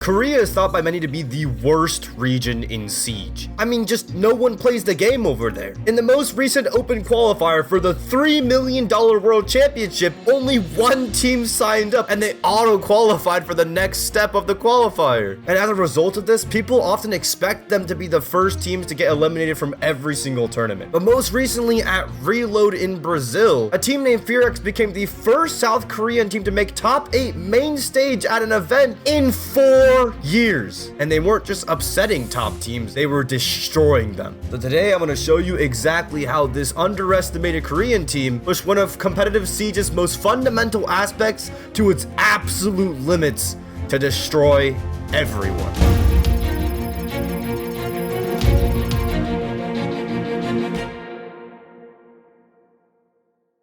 Korea is thought by many to be the worst region in Siege. I mean, just no one plays the game over there. In the most recent open qualifier for the $3 million World Championship, only one team signed up and they auto-qualified for the next step of the qualifier. And as a result of this, people often expect them to be the first teams to get eliminated from every single tournament. But most recently at Reload in Brazil, a team named FearX became the first South Korean team to make top 8 main stage at an event in 4 years. And they weren't just upsetting top teams, they were destroying them. So today I'm going to show you exactly how this underestimated Korean team pushed one of competitive Siege's most fundamental aspects to its absolute limits to destroy everyone.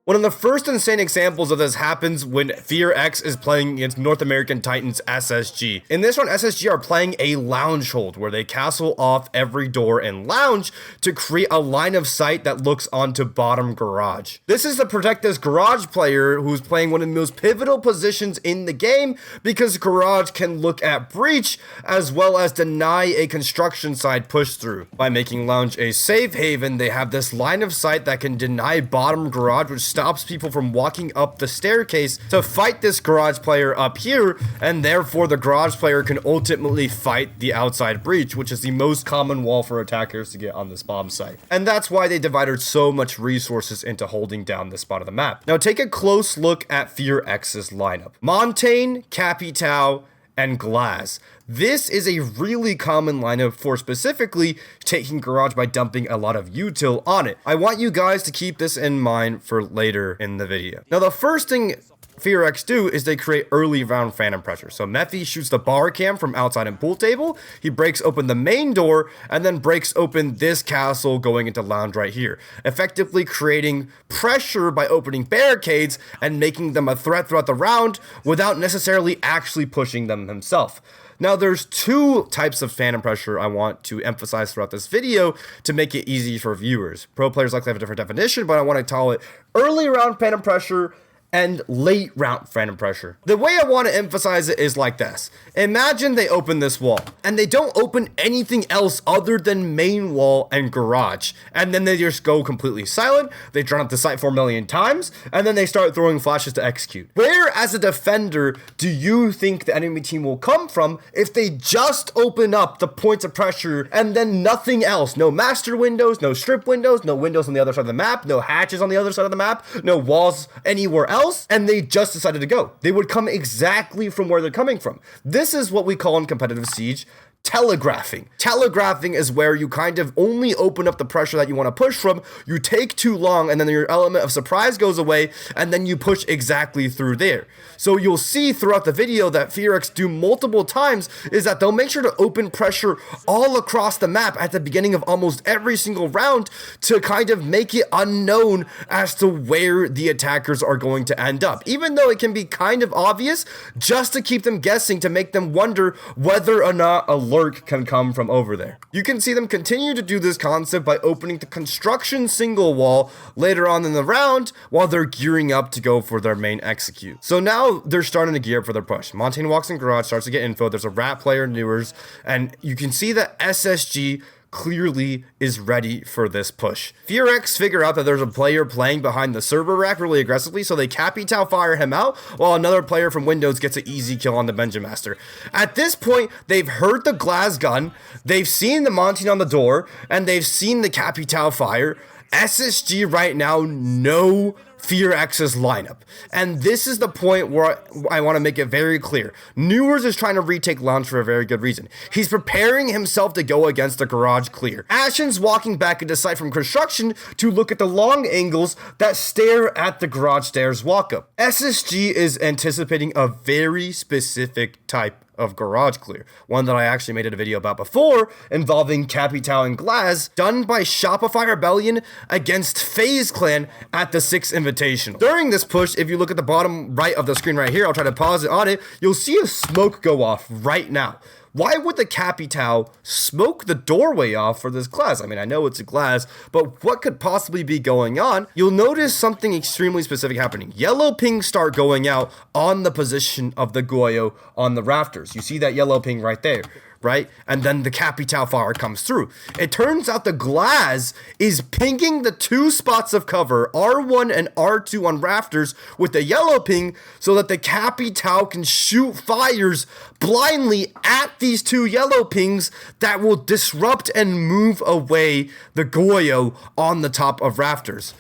One of the first insane examples of this happens when FearX is playing against North American Titans SSG. In this one, SSG are playing a lounge hold where they castle off every door and lounge to create a line of sight that looks onto bottom garage. This is to protect this garage player who's playing one of the most pivotal positions in the game because garage can look at breach as well as deny a construction side push through. By making lounge a safe haven, they have this line of sight that can deny bottom garage, which stops people from walking up the staircase to fight this garage player up here, and therefore the garage player can ultimately fight the outside breach, which is the most common wall for attackers to get on this bomb site. And that's why they divided so much resources into holding down this spot of the map. Now take a close look at FearX's lineup. Montaigne, Capitao, and Glass. This is a really common lineup for specifically taking garage by dumping a lot of util on it. I want you guys to keep this in mind for later in the video. Now the first thing FearX do is they create early round phantom pressure. So Mephi shoots the bar cam from outside in pool table, he breaks open the main door, and then breaks open this castle going into lounge right here, effectively creating pressure by opening barricades and making them a threat throughout the round without necessarily actually pushing them himself. Now, there's two types of phantom pressure I want to emphasize throughout this video to make it easy for viewers. Pro players likely have a different definition, but I want to call it early round phantom pressure and late round phantom pressure. The way I want to emphasize it is like this. Imagine they open this wall and they don't open anything else other than main wall and garage, and then they just go completely silent. They drone up the site 4 million times and then they start throwing flashes to execute. Where as a defender do you think the enemy team will come from if they just open up the points of pressure and then nothing else? No master windows, no strip windows, no windows on the other side of the map, no hatches on the other side of the map, no walls anywhere else, and they just decided to go. They would come exactly from where they're coming from. This is what we call in competitive Siege telegraphing. Telegraphing is where you kind of only open up the pressure that you want to push from, you take too long, and then your element of surprise goes away, and then you push exactly through there. So you'll see throughout the video that FearX do multiple times is that they'll make sure to open pressure all across the map at the beginning of almost every single round to kind of make it unknown as to where the attackers are going to end up. Even though it can be kind of obvious, just to keep them guessing, to make them wonder whether or not a lurk can come from over there. You can see them continue to do this concept by opening the construction single wall later on in the round while they're gearing up to go for their main execute. So now they're starting to gear up for their push. Montaigne walks in garage, starts to get info. There's a rat player in Newers, and you can see that SSG clearly is ready for this push. FearX figure out that there's a player playing behind the server rack really aggressively, so they Capitao fire him out while another player from Windows gets an easy kill on the Benja Master. At this point, they've heard the glass gun, they've seen the Montaigne on the door, and they've seen the Capitao fire. SSG right now know FearX's lineup. And this is the point where I want to make it very clear. Newers is trying to retake launch for a very good reason. He's preparing himself to go against the garage clear. Ashen's walking back into sight from construction to look at the long angles that stare at the garage stairs walk up. SSG is anticipating a very specific type of garage clear, one that I actually made a video about before involving Capitao and Glass, done by Shopify Rebellion against FaZe Clan at the 6th Invitational. During this push, if you look at the bottom right of the screen right here, I'll try to pause it on it, you'll see a smoke go off right now. why would the Capitao smoke the doorway off for this glass? I mean, I know it's a glass, but what could possibly be going on? You'll notice something extremely specific happening. Yellow pings start going out on the position of the Goyo on the rafters. You see that yellow ping right there, right? And then the Capitao fire comes through. It turns out the glass is pinging the two spots of cover, R1 and R2 on rafters with the yellow ping so that the Capitao can shoot fires blindly at these two yellow pings that will disrupt and move away the Goyo on the top of rafters.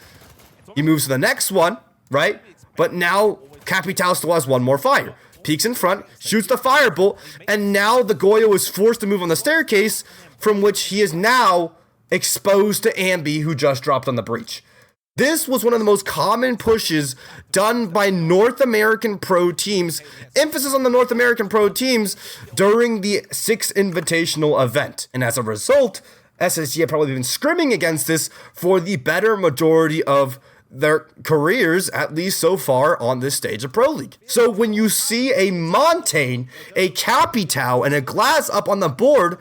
He moves to the next one, right? But now Capitao still has one more fire. Peeks in front, shoots the firebolt, and now the Goyo is forced to move on the staircase, from which he is now exposed to Ambi, who just dropped on the breach. This was one of the most common pushes done by North American pro teams, emphasis on the North American pro teams, during the 6 Invitational event. And as a result, SSG have probably been scrimming against this for the better majority of their careers, at least so far on this stage of Pro League. So when you see a Montaigne, a Capitao, and a Glass up on the board,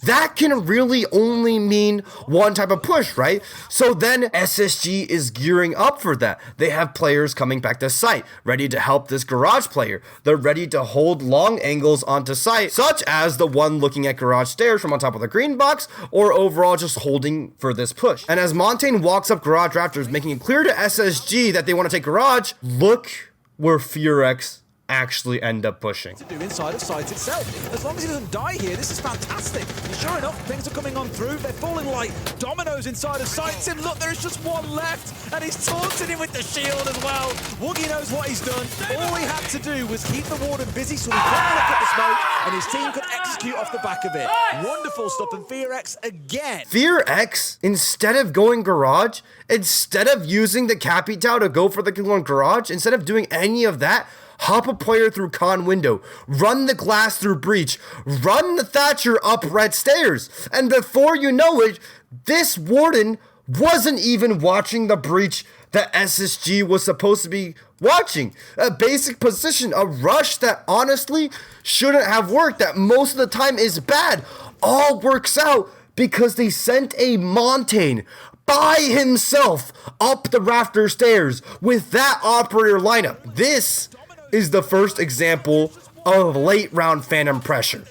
that can really only mean one type of push, right? So then SSG is gearing up for that. They have players coming back to site, ready to help this Garage player. They're ready to hold long angles onto site, such as the one looking at Garage stairs from on top of the green box, or overall just holding for this push. And as Montaigne walks up Garage rafters, making it clear to SSG that they want to take Garage, look where Furex actually end up pushing. To do inside of site itself. As long as he doesn't die here, this is fantastic. And sure enough, things are coming on through. They're falling like dominoes inside of sight. And look, there's just one left, and he's taunted him with the shield as well. Woogie knows what he's done. All he had to do was keep the Warden busy so he couldn't look at the smoke, and his team could execute off the back of it. Wonderful stuff, and FearX again. FearX, instead of going Garage, instead of using the Capitao to go for the kill on Garage, instead of doing any of that, hop a player through con window, run the Glass through breach, run the Thatcher up red stairs, and before you know it, this Warden wasn't even watching the breach that SSG was supposed to be watching. A basic position, a rush that honestly shouldn't have worked, that most of the time is bad, all works out because they sent a Montaigne by himself up the rafter stairs with that operator lineup. This is the first example of late round Phantom pressure.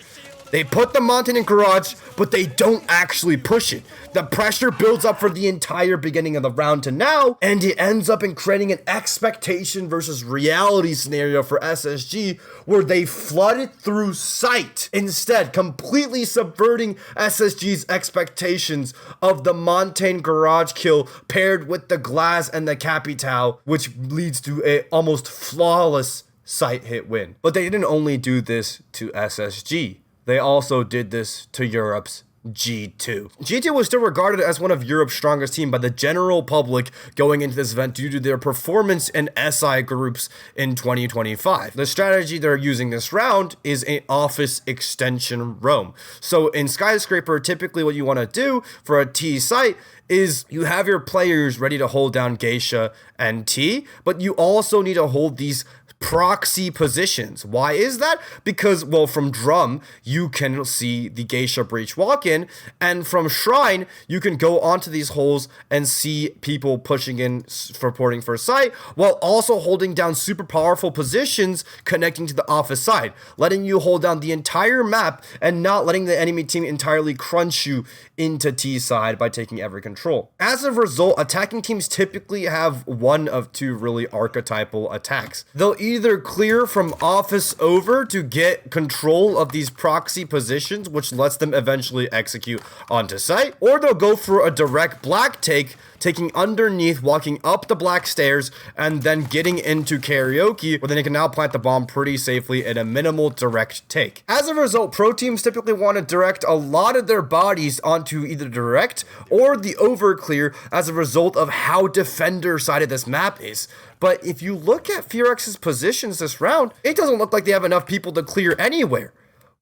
They put the Montaigne in Garage, but they don't actually push it. The pressure builds up for the entire beginning of the round to now, and it ends up in creating an expectation versus reality scenario for SSG, where they flood it through sight, instead completely subverting SSG's expectations of the Montaigne Garage kill paired with the Glass and the Capitao, which leads to a almost flawless site hit win. But they didn't only do this to SSG. They also did this to Europe's G2. G2 was still regarded as one of Europe's strongest team by the general public going into this event due to their performance in SI groups in 2025. The strategy they're using this round is an office extension roam. So in Skyscraper, typically what you want to do for a T site is you have your players ready to hold down Geisha and T, but you also need to hold these proxy positions. Why is that? Because, well, from Drum, you can see the Geisha Breach walk in, and from Shrine, you can go onto these holes and see people pushing in, reporting for site, while also holding down super powerful positions connecting to the office side, letting you hold down the entire map and not letting the enemy team entirely crunch you into T side by taking every control. As a result, attacking teams typically have one of two really archetypal attacks. They'll either clear from office over to get control of these proxy positions, which lets them eventually execute onto site, or they'll go for a direct black take, taking underneath, walking up the black stairs, and then getting into karaoke, where then they can now plant the bomb pretty safely in a minimal direct take. As a result, pro teams typically want to direct a lot of their bodies onto either direct or the over clear as a result of how defender-sided this map is. But if you look at FearX's positions this round, it doesn't look like they have enough people to clear anywhere.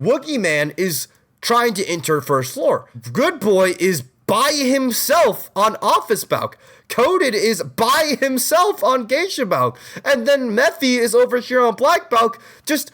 Woogie Man is trying to enter first floor. Good Boy is by himself on Office Balk. Coded is by himself on Geisha Balk. And then Methy is over here on Black Balk. Just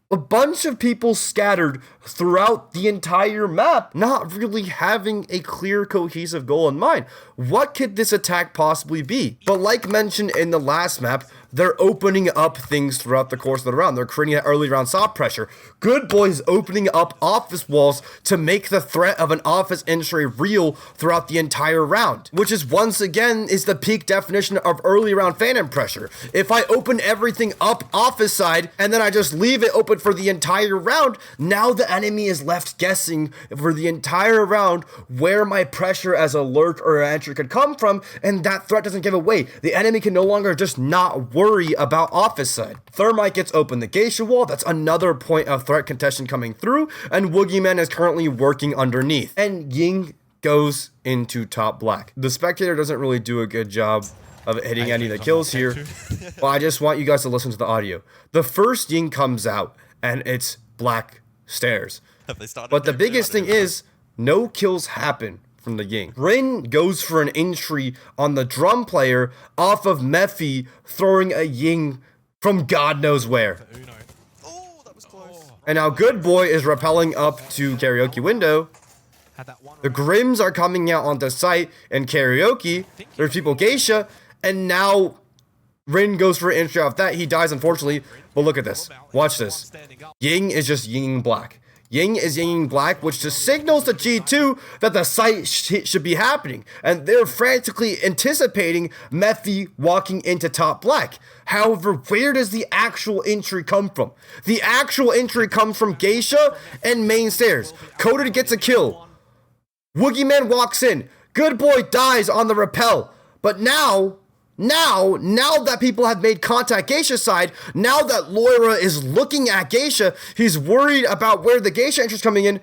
a bunch of people scattered throughout the entire map, not really having a clear, cohesive goal in mind. What could this attack possibly be? But like mentioned in the last map, they're opening up things throughout the course of the round. They're creating that early round soft pressure. Good Boys opening up office walls to make the threat of an office entry real throughout the entire round, which is once again is the peak definition of early round phantom pressure. If I open everything up office side and then I just leave it open for the entire round, now the enemy is left guessing for the entire round where my pressure as a lurk or an entry could come from, and that threat doesn't give away. The enemy can no longer just not worry about office side. Thermite gets open the geisha wall. That's another point of threat contention coming through, and Woogieman is currently working underneath. And Ying goes into top black. The spectator doesn't really do a good job of hitting any of the kills here, but I just want you guys to listen to the audio. The first Ying comes out, and it's black stairs. But the biggest thing is, no kills happen from the Ying. Rin goes for an entry on the drum player off of Mephi, throwing a Ying from God knows where. Oh, that was close. And now Good Boy is rappelling up to karaoke window. The Grims are coming out onto site and karaoke. There's people geisha, and now Rin goes for an entry off that. He dies, unfortunately. But look at this. Watch this. Ying is just yinging black. Ying is yinging black, which just signals to G2 that the site should be happening. And they're frantically anticipating Mephi walking into top black. However, where does the actual entry come from? The actual entry comes from Geisha and main stairs. Coded gets a kill. Woogieman walks in. Good Boy dies on the rappel. But now that people have made contact Geisha side, now that Loira is looking at Geisha, he's worried about where the Geisha entry is coming in.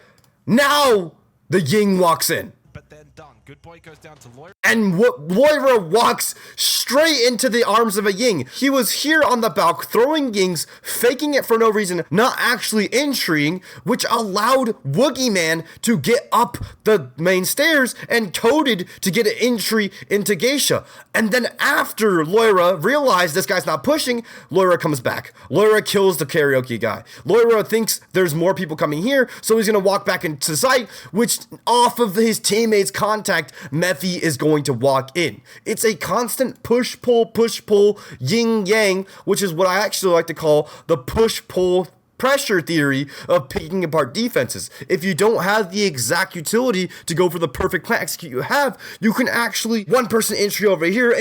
Now the Ying walks in. But then done. Good Boy goes down to Loira. And Loira walks straight into the arms of a Ying. He was here on the balcony throwing Yings, faking it for no reason, not actually entrying, which allowed Woogieman to get up the main stairs and Coded to get an entry into Geisha. And then after Loira realized this guy's not pushing, Loira comes back. Loira kills the karaoke guy. Loira thinks there's more people coming here, so he's going to walk back into the site, which off of his teammates' contact, Mephi is going to walk in. It's a constant push-pull, yin-yang, which is what I actually like to call the push-pull pressure theory of picking apart defenses. If you don't have the exact utility to go for the perfect plan execute you can actually one person entry over here,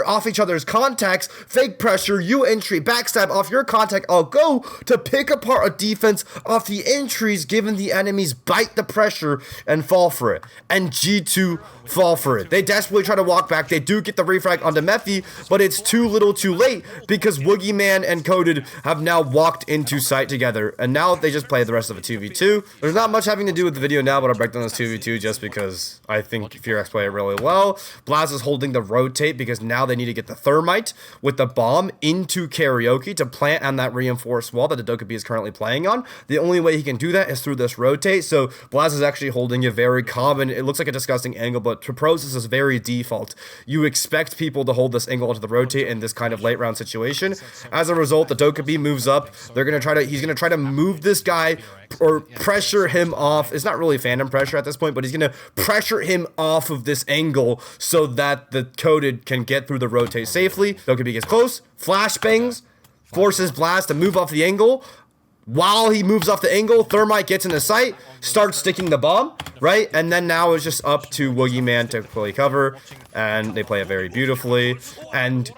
off each other's contacts, fake pressure, you entry, backstab off your contact, I'll go to pick apart a defense off the entries given the enemies bite the pressure and fall for it. And G2 fall for it. They desperately try to walk back. They do get the refrag onto Mephi, but it's too little too late because Woogieman and Coded have now walked into site together, and now they just play the rest of a 2v2. There's not much having to do with the video now, but I'll break down this 2v2 just because I think FearX play it really well. Blaz is holding the rotate because now they need to get the thermite with the bomb into karaoke to plant on that reinforced wall that the Dokkaebi is currently playing on. The only way he can do that is through this rotate, so Blaz is actually holding a very common, it looks like a disgusting angle, but to pros this is very default. You expect people to hold this angle onto the rotate in this kind of late round situation. As a result, the Dokkaebi moves up. He's going to try to move this guy or pressure him off. It's not really phantom pressure at this point, but he's going to pressure him off of this angle so that the Coded can get through the rotate safely. Dokkaebi gets close, flashbangs, forces Blast to move off the angle. While he moves off the angle, Thermite gets in the sight, starts sticking the bomb, right? And then now it's just up to Woogieman to play cover, and they play it very beautifully. And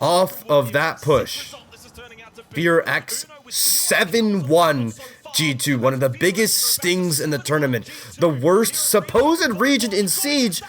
off of that push, FearX 7-1 G2, one of the biggest stings in the tournament. The worst supposed region in Siege,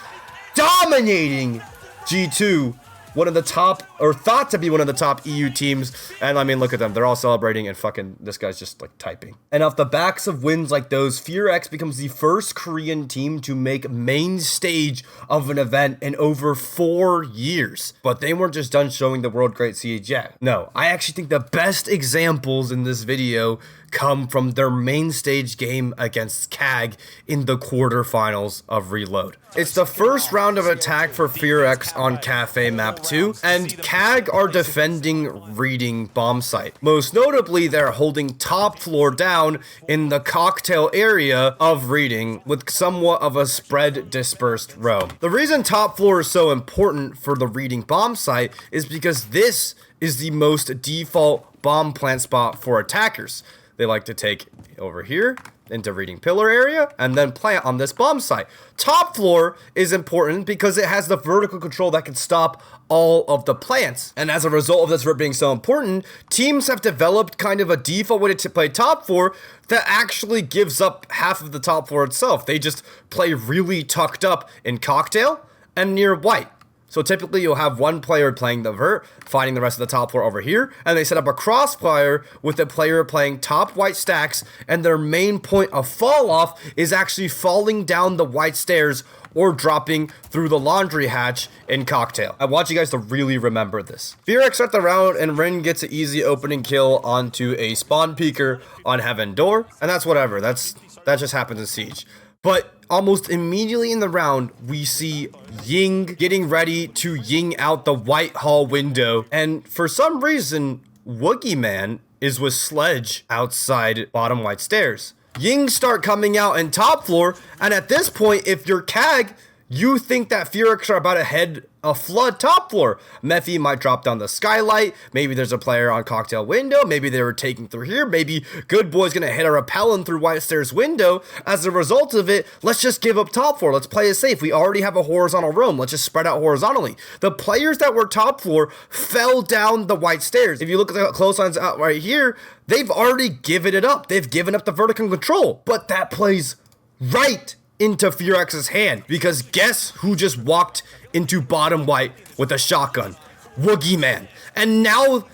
dominating G2, one of the top, or thought to be one of the top EU teams. And I mean, look at them. They're all celebrating and fucking, this guy's just like typing. And off the backs of wins like those, FearX becomes the first Korean team to make main stage of an event in over 4 years. But they weren't just done showing the world great Siege yet. No, I actually think the best examples in this video come from their main stage game against CAG in the quarterfinals of Reload. It's the first round of attack for FearX on Cafe map up to, and CAG are defending reading bomb site. Most notably, they're holding top floor down in the cocktail area of reading with somewhat of a spread dispersed row. The reason top floor is so important for the reading bomb site is because this is the most default bomb plant spot for attackers. They like to take over here into reading pillar area and then plant on this bomb site. Top floor is important because it has the vertical control that can stop all of the plants. And as a result of this being so important, teams have developed kind of a default way to play top floor that actually gives up half of the top floor itself. They just play really tucked up in cocktail and near white. So typically you'll have one player playing the vert, finding the rest of the top floor over here, and they set up a crossfire with the player playing top white stacks, and their main point of fall off is actually falling down the white stairs or dropping through the laundry hatch in cocktail. I want you guys to really remember this. Fear start the round, and Rin gets an easy opening kill onto a spawn peeker on Heaven Door, and that's whatever. That just happens in Siege. But almost immediately in the round, we see Ying getting ready to Ying out the white hall window. And for some reason, Woogie Man is with Sledge outside bottom white stairs. Ying start coming out in top floor. And at this point, if you're CAG, you think that Fearix are about to head a flood top floor. Mephi might drop down the skylight. Maybe there's a player on cocktail window. Maybe they were taking through here. Maybe Good Boy's gonna hit a repellent through White Stairs window. As a result of it, let's just give up top floor. Let's play it safe. We already have a horizontal roam. Let's just spread out horizontally. The players that were top floor fell down the White Stairs. If you look at the close lines out right here, they've already given it up. They've given up the vertical control. But that plays right into Fearx's hand, because guess who just walked into bottom white with a shotgun? Woogie Man. And now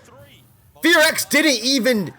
Fearx didn't even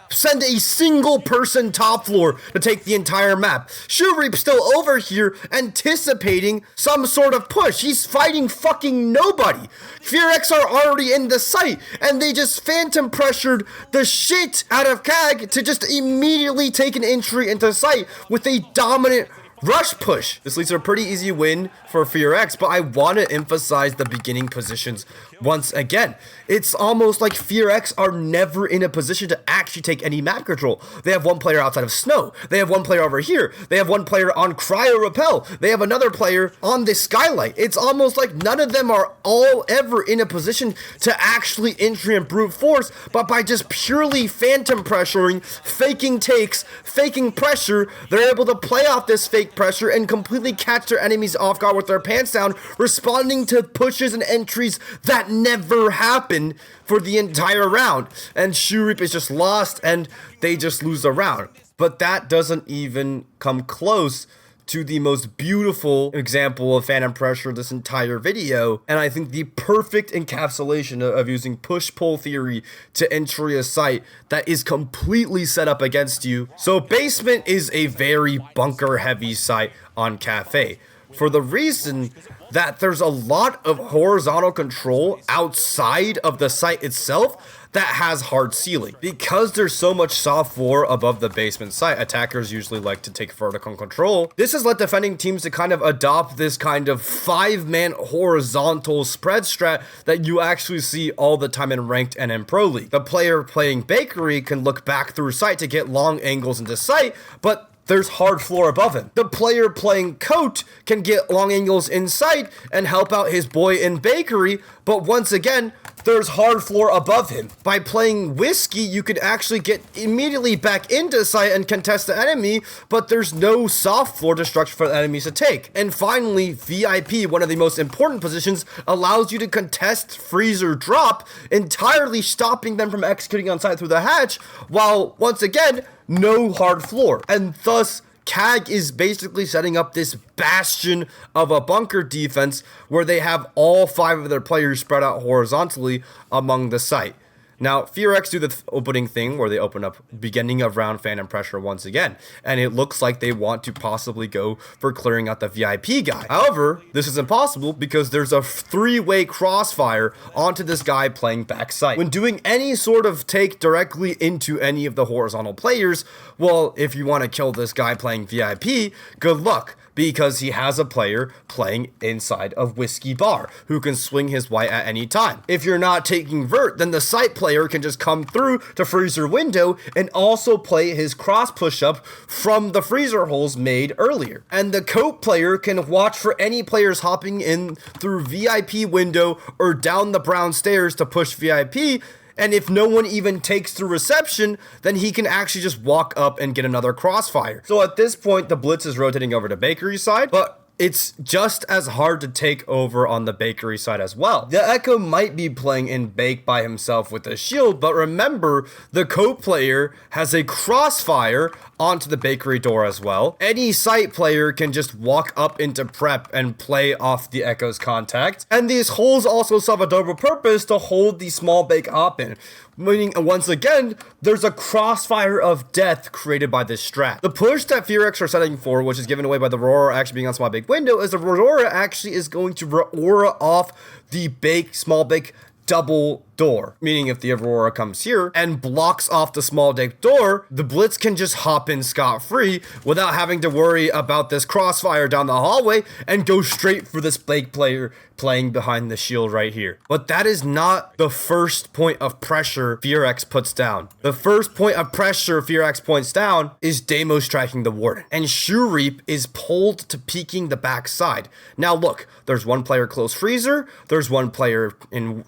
send a single person top floor to take the entire map. Shuri's still over here anticipating some sort of push. He's fighting fucking nobody. Fearx are already in the site, and they just phantom pressured the shit out of CAG to just immediately take an entry into site with a dominant rush push. This leads to a pretty easy win for Fearx, but I want to emphasize the beginning positions once again. It's almost like Fearx are never in a position to actually take any map control. They have one player outside of Snow. They have one player over here. They have one player on Cryo Repel. They have another player on the skylight. It's almost like none of them are all ever in a position to actually entry and brute force, but by just purely phantom pressuring, faking takes, faking pressure, they're able to play off this fake pressure and completely catch their enemies off guard with their pants down, responding to pushes and entries that never happen for the entire round. And Shurip is just lost, and they just lose the round. But that doesn't even come close to the most beautiful example of phantom pressure this entire video, and I think the perfect encapsulation of using push-pull theory to entry a site that is completely set up against you. So basement is a very bunker-heavy site on Cafe, for the reason that there's a lot of horizontal control outside of the site itself that has hard ceiling. Because there's so much soft floor above the basement site, attackers usually like to take vertical control. This has led defending teams to kind of adopt this kind of 5-man horizontal spread strat that you actually see all the time in ranked and in Pro League. The player playing Bakery can look back through site to get long angles into site, but there's hard floor above him. The player playing Coat can get long angles inside and help out his boy in Bakery, but once again, there's hard floor above him. By playing Whiskey, you could actually get immediately back into site and contest the enemy, but there's no soft floor destruction for the enemies to take. And finally, VIP, one of the most important positions, allows you to contest freezer drop, entirely stopping them from executing on site through the hatch, while once again, no hard floor. And thus, CAG is basically setting up this bastion of a bunker defense where they have all 5 of their players spread out horizontally among the site. Now, Fearx do the opening thing where they open up beginning of round phantom pressure once again, and it looks like they want to possibly go for clearing out the VIP guy. However, this is impossible because there's a 3-way crossfire onto this guy playing backside. When doing any sort of take directly into any of the horizontal players, well, if you want to kill this guy playing VIP, good luck. because he has a player playing inside of Whiskey Bar who can swing his white at any time. If you're not taking Vert, then the site player can just come through to freezer window and also play his cross push-up from the freezer holes made earlier. And the coat player can watch for any players hopping in through VIP window or down the brown stairs to push VIP. And if no one even takes through reception, then he can actually just walk up and get another crossfire. So at this point, the blitz is rotating over to Bakery side, but it's just as hard to take over on the Bakery side as well. The Echo might be playing in Bake by himself with a shield, but remember, the coat player has a crossfire onto the Bakery door as well. Any site player can just walk up into prep and play off the Echo's contact. And these holes also serve a double purpose to hold the small bake op in. Meaning, once again, there's a crossfire of death created by this strat. The push that FearX are setting for, which is given away by the Aurora actually being on small bake window, is the Aurora actually is going to Aurora off the small bake double door. Meaning if the Aurora comes here and blocks off the small bake door, the Blitz can just hop in scot-free without having to worry about this crossfire down the hallway and go straight for this Blake player playing behind the shield right here. But that is not the first point of pressure FearX puts down. The first point of pressure FearX points down is Deimos tracking the Warden. And Shoe Reap is pulled to peeking the backside. Now look, there's one player close freezer, there's one player in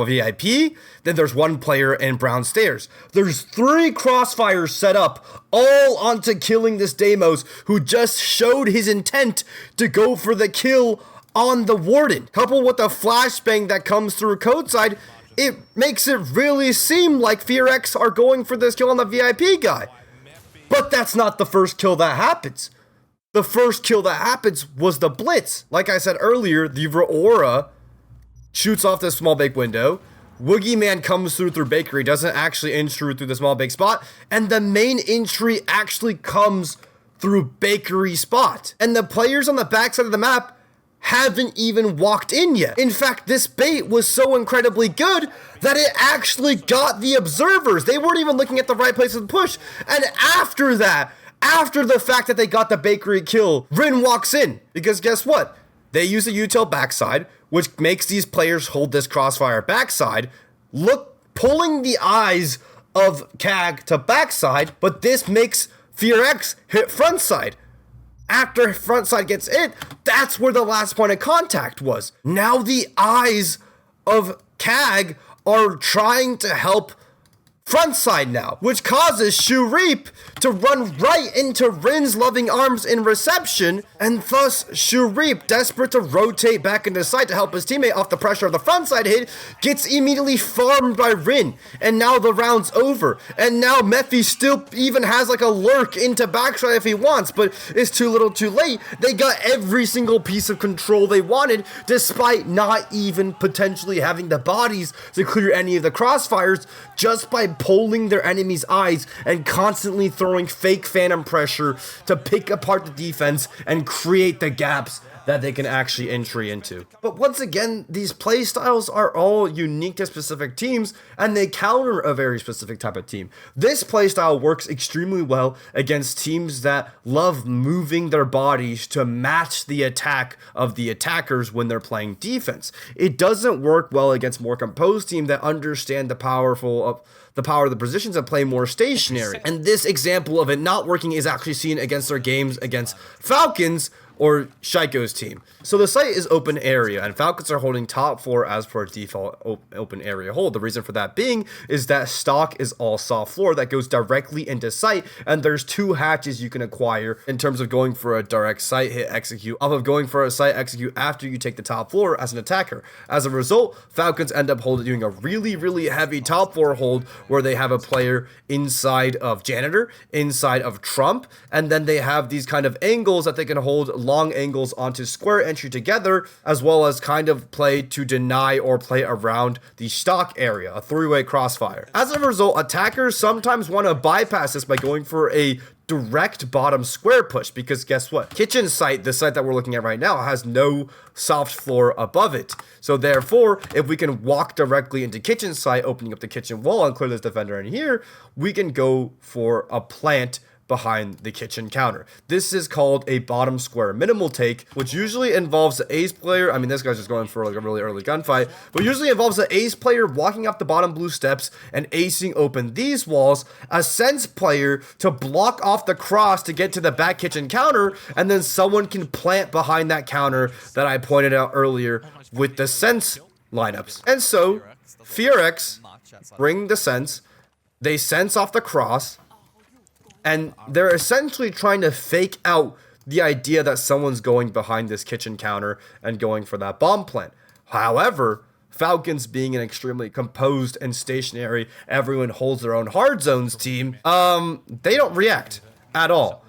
VIP, then there's one player in brown stairs. There's 3 crossfires set up all onto killing this Deimos, who just showed his intent to go for the kill on the Warden. Coupled with the flashbang that comes through code side, it makes it really seem like FearX are going for this kill on the VIP guy. But that's not the first kill that happens. The first kill that happens was the Blitz. Like I said earlier, the Aurora shoots off this small bake window. Woogie Man comes through Bakery, doesn't actually intrude through the small bake spot, and the main entry actually comes through Bakery spot. And the players on the backside of the map haven't even walked in yet. In fact, this bait was so incredibly good that it actually got the observers. They weren't even looking at the right place to push. And after that, after the fact that they got the Bakery kill, Rin walks in. Because guess what? They use a util backside, which makes these players hold this crossfire backside, pulling the eyes of CAG to backside, but this makes FearX hit frontside. After frontside gets hit, that's where the last point of contact was. Now the eyes of CAG are trying to help frontside now, which causes Shoe Reap to run right into Rin's loving arms in reception, and thus Shoe Reap, desperate to rotate back into sight to help his teammate off the pressure of the frontside hit, gets immediately farmed by Rin, and now the round's over, and now Mephi still even has like a lurk into backside if he wants, but it's too little too late. They got every single piece of control they wanted, despite not even potentially having the bodies to clear any of the crossfires, just by pulling their enemy's eyes and constantly throwing fake phantom pressure to pick apart the defense and create the gaps that they can actually entry into. But once again, these play styles are all unique to specific teams, and they counter a very specific type of team. This play style works extremely well against teams that love moving their bodies to match the attack of the attackers when they're playing defense. It doesn't work well against more composed teams that understand the power of the positions and play more stationary. And this example of it not working is actually seen against their games against Falcons or Shaiko's team. So the site is open area, and Falcons are holding top floor as per default open area hold. The reason for that being is that stock is all soft floor that goes directly into site, and there's 2 hatches you can acquire in terms of going for a direct site hit execute, off of going for a site execute after you take the top floor as an attacker. As a result, Falcons end up doing a really heavy top floor hold where they have a player inside of Janitor, inside of Trump, and then they have these kind of angles that they can hold long angles onto square entry together, as well as kind of play to deny or play around the stock area, a 3-way crossfire. As a result, attackers sometimes want to bypass this by going for a direct bottom square push, because guess what? Kitchen site, the site that we're looking at right now, has no soft floor above it. So therefore, if we can walk directly into kitchen site, opening up the kitchen wall and clear this defender in here, we can go for a plant behind the kitchen counter. This is called a bottom square minimal take, which usually involves the ace player. I mean, this guy's just going for like a really early gunfight, but usually involves the ace player walking up the bottom blue steps and acing open these walls, a sense player to block off the cross to get to the back kitchen counter, and then someone can plant behind that counter that I pointed out earlier with the sense lineups. And so FearX bring the sense, they sense off the cross, and they're essentially trying to fake out the idea that someone's going behind this kitchen counter and going for that bomb plant. However, Falcons being an extremely composed and stationary, everyone holds their own hard zones team, they don't react at all.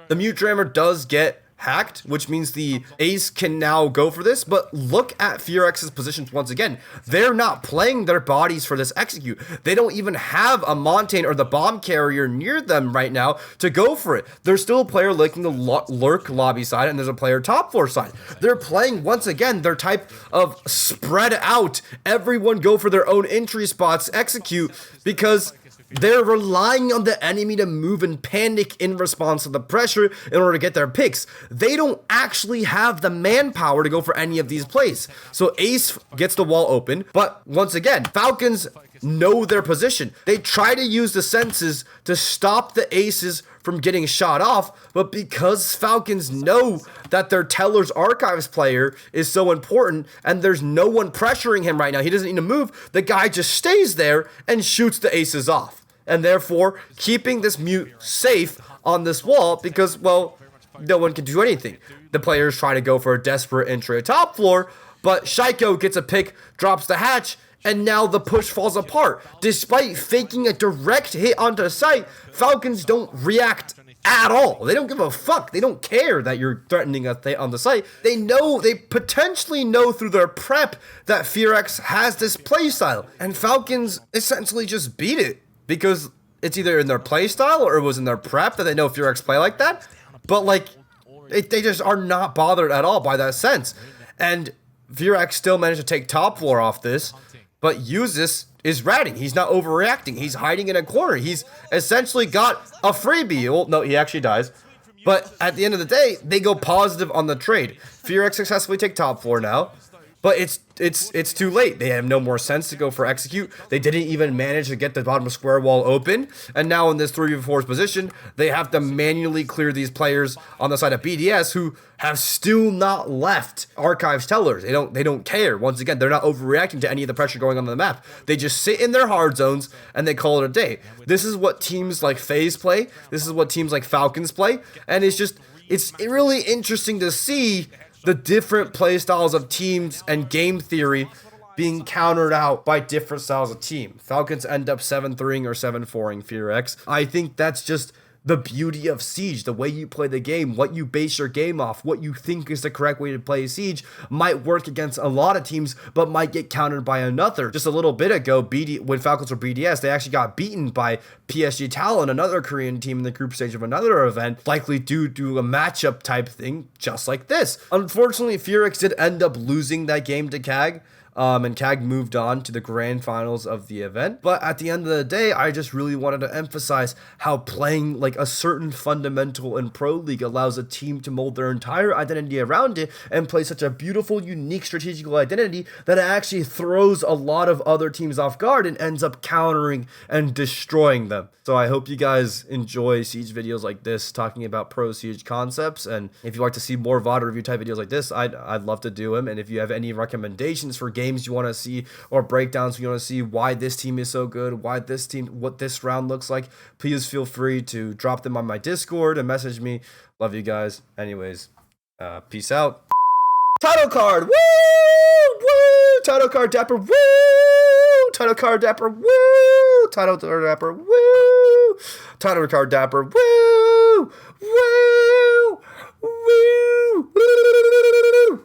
The mute jammer does get hacked, which means the ace can now go for this, but look at FearX's positions once again. They're not playing their bodies for this execute. They don't even have a Montane or the bomb carrier near them right now to go for it. There's still a player lurking the lurk lobby side, and there's a player top floor side. They're playing, once again, their type of spread out, everyone go for their own entry spots execute, because they're relying on the enemy to move and panic in response to the pressure in order to get their picks. They don't actually have the manpower to go for any of these plays. So Ace gets the wall open, but once again, Falcons know their position. They try to use the senses to stop the aces from getting shot off, but because Falcons know that their Teller's Archives player is so important and there's no one pressuring him right now, he doesn't need to move, the guy just stays there and shoots the aces off. And therefore, keeping this mute safe on this wall because, well, no one can do anything. The players try to go for a desperate entry at top floor, but Shaiko gets a pick, drops the hatch, and now the push falls apart. Despite faking a direct hit onto site, Falcons don't react at all. They don't give a fuck. They don't care that you're threatening a thing on the site. They know, they potentially know through their prep that FearX has this playstyle, and Falcons essentially just beat it. Because it's either in their play style or it was in their prep that they know FearX play like that. But like, they just are not bothered at all by that sense. And FearX still managed to take top floor off this, but Usis is ratting. He's not overreacting. He's hiding in a corner. He's essentially got a freebie. Well, no, he actually dies. But at the end of the day, they go positive on the trade. FearX successfully take top floor now. But it's too late. They have no more sense to go for execute. They didn't even manage to get the bottom square wall open. And now in this 3v4's position, they have to manually clear these players on the side of BDS who have still not left Archives Tellers. They don't care. Once again, they're not overreacting to any of the pressure going on the map. They just sit in their hard zones and they call it a day. This is what teams like FaZe play. This is what teams like Falcons play. And it's really interesting to see the different play styles of teams and game theory being countered out by different styles of team. Falcons end up 7-3ing or 7-4ing FearX. I think that's just the beauty of Siege, the way you play the game, what you base your game off, what you think is the correct way to play Siege might work against a lot of teams, but might get countered by another. Just a little bit ago, when Falcons were BDS, they actually got beaten by PSG Talon, another Korean team in the group stage of another event, likely due to a matchup type thing, just like this. Unfortunately, FearX did end up losing that game to CAG. And CAG moved on to the grand finals of the event. But at the end of the day, I just really wanted to emphasize how playing like a certain fundamental in Pro League allows a team to mold their entire identity around it and play such a beautiful, unique strategical identity that it actually throws a lot of other teams off guard and ends up countering and destroying them. So I hope you guys enjoy Siege videos like this, talking about pro Siege concepts. And if you'd like to see more VOD review type videos like this, I'd love to do them. And if you have any recommendations for games you want to see or breakdowns you want to see, why this team is so good, why this team, what this round looks like, please feel free to drop them on my Discord and message me. Love you guys. Anyways, peace out. Title card, woo, woo, title card dapper, woo, title card dapper, woo, title card dapper, woo, title card dapper, woo.